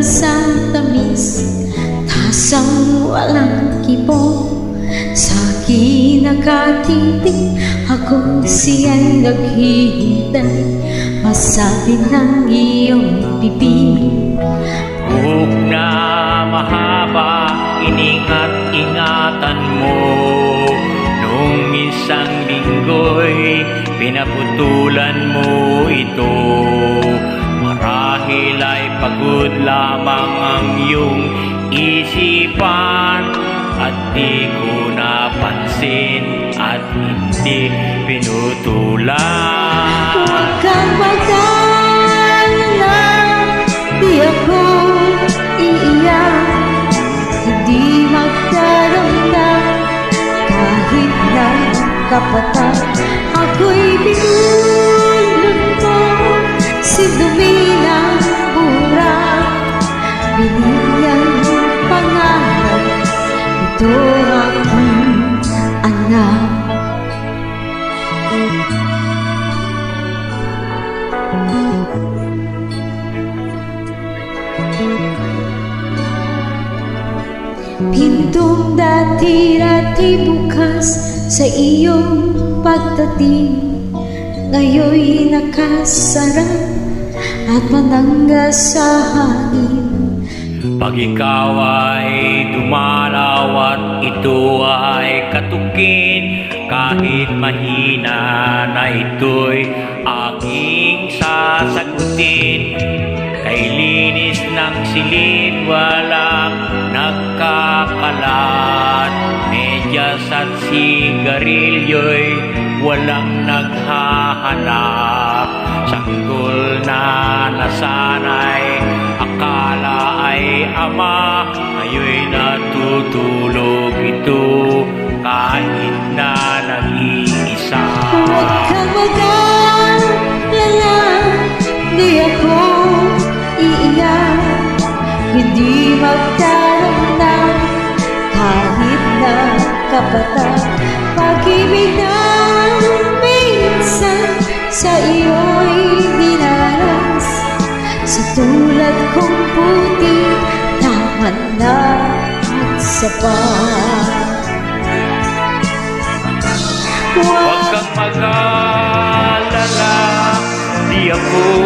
lansang tamis, tasang walang kibo. Sa akin nakatitig, ako siya'y naghihintay, masabi ng iyong bibig. Buhok na mahaba, ingat-ingatan mo. Nung isang linggo'y pinaputulan mo ito. Marahil ay pagod lamang ang iyong isipan, at di ko napansin at hindi pinutulan. Huwag kang mag-alala, di ako iiyak, hindi magdaramdam kahit na kapatid. Ako'y binulot mo, si dumi ng burak, binigyan pangalan, ito aking anak. Pintong dati-dati bukas sa iyong pagdating, ngayon'y nakasara at manangga sa hangin. Pag ikaw ay dumalaw at ito ay katukin, kahit mahina na ito'y aking sasagutin. Kay linis ng silid, walang nagkakalat, medyas at sigarilyo'y walang naghahanap. Sanggol na nasanay, akala ay ama, ngayon'y natutulog ito kahit na nag-iisa. Huwag kang mag-alala, di ako iiyak, hindi magdaramdam kahit na kapatid. Pag-ibig na minsan sa iyo'y dinaras, sa tulad kong puti, tama na at sapat. Huwag kang mag-alala, di ako